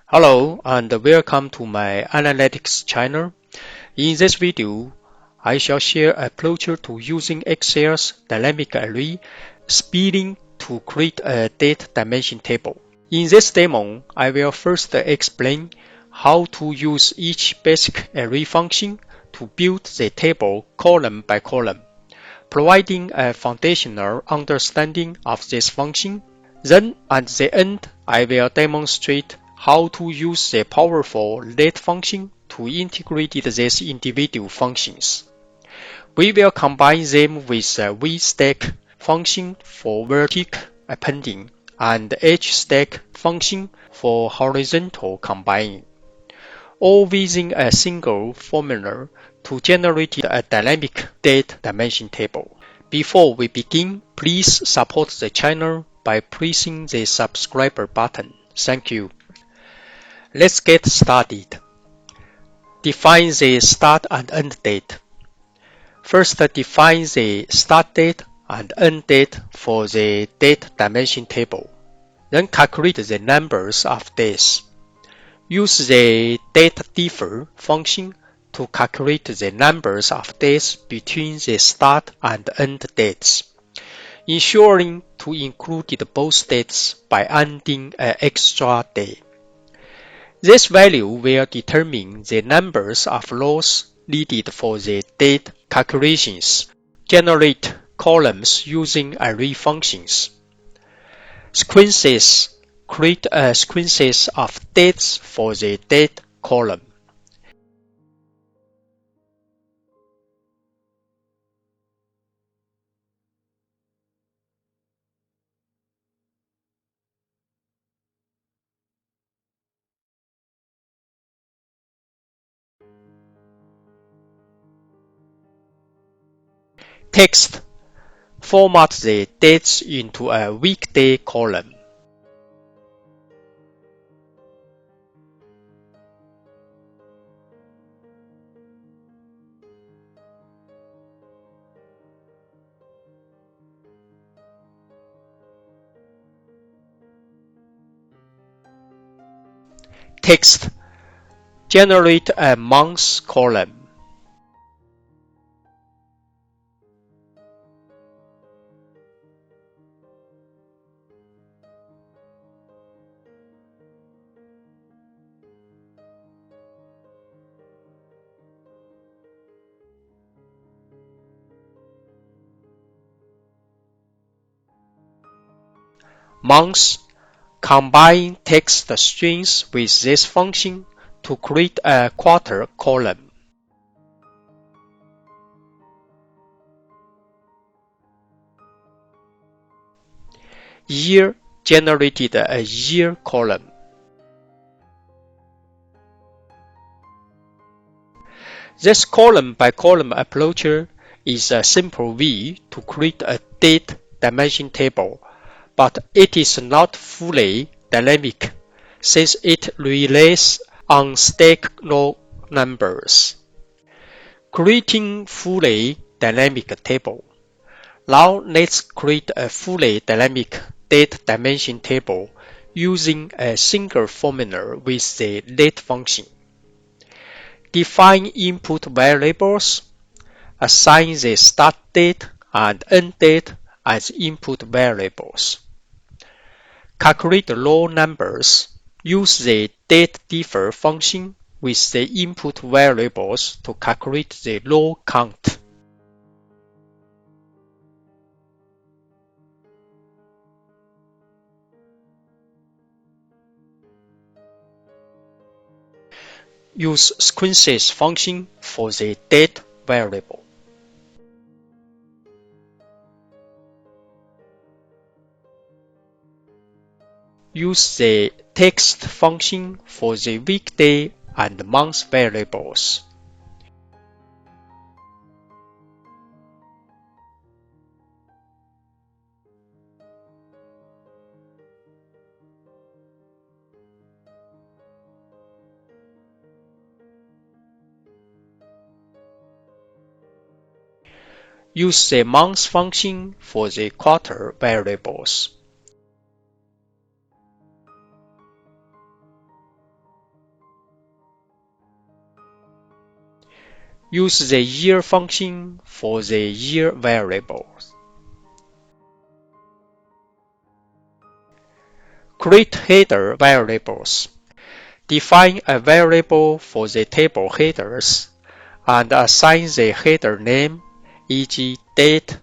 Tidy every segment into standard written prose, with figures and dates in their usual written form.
Hello and welcome to my analytics channel. In this video, I shall share a approach to using Excel's dynamic array splitting to create a date dimension table. In this demo, I will first explain how to use each basic array function to build the table column by column, providing a foundational understanding of this function. Then at the end, I will demonstrate how to use the powerful let function to integrate these individual functions. We will combine them with the VSTACK function for vertical appending and HSTACK function for horizontal combining, all within a single formula to generate a dynamic date dimension table. Before we begin, please support the channel by pressing the subscribe button. Thank you. Let's get started. Define the start and end date. First, define the start date and end date for the date dimension table. Then calculate the numbers of days. Use the DATEDIF function to calculate the numbers of days between the start and end dates, ensuring to include both dates by adding an extra day. This value will determine the numbers of rows needed for the date calculations. Generate columns using array functions. Sequences. Create a sequence of dates for the date column. Text. Format the dates into a weekday column. Text. Generate a month column. Months. Combine text strings with this function to create a quarter column. Year. Generated a year column. This column by column approach is a simple way to create a date dimension table, but it is not fully dynamic since it relies on stack raw numbers. Creating fully dynamic table. Now let's create a fully dynamic date dimension table using a single formula with the let function. Define input variables. Assign the start date and end date as input variables. Calculate raw numbers. Use the DATEDIF function with the input variables to calculate the raw count. Use sequences function for the date variable. Use the text function for the weekday and month variables. Use the month function for the quarter variables. Use the year function for the year variables. Create header variables. Define a variable for the table headers and assign the header name, e.g. date,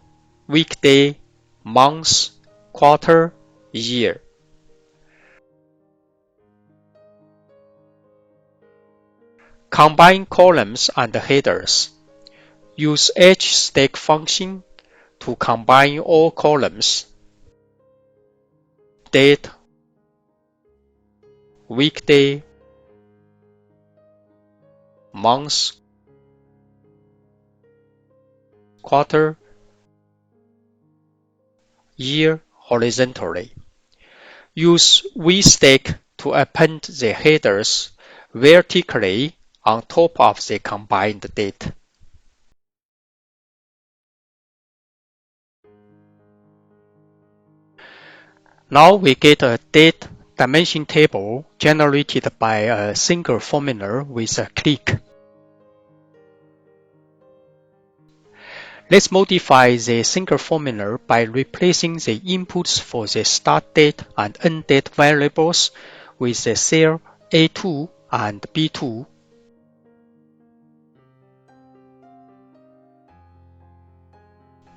weekday, month, quarter, year. Combine columns and headers. Use HSTACK function to combine all columns, date, weekday, month, quarter, year horizontally. Use VSTACK to append the headers vertically on top of the combined date. Now we get a date dimension table generated by a single formula with a click. Let's modify the single formula by replacing the inputs for the start date and end date variables with the cell A2 and B2.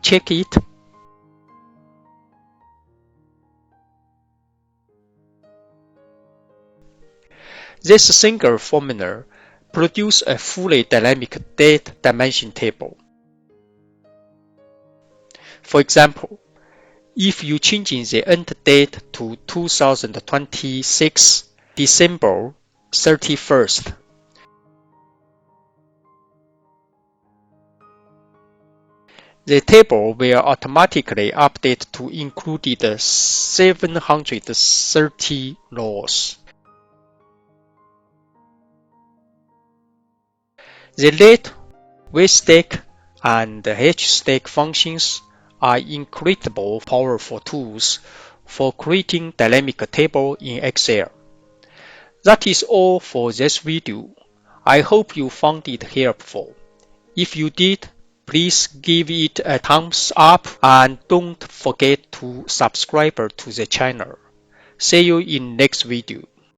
Check it. This single formula produces a fully dynamic date dimension table. For example, if you change the end date to 2026 December 31st, the table will automatically update to include the 730 rows. The date, VSTACK, and HSTACK functions are incredibly powerful tools for creating dynamic tables in Excel. That is all for this video. I hope you found it helpful. If you did, please give it a thumbs up and don't forget to subscribe to the channel. See you in next video.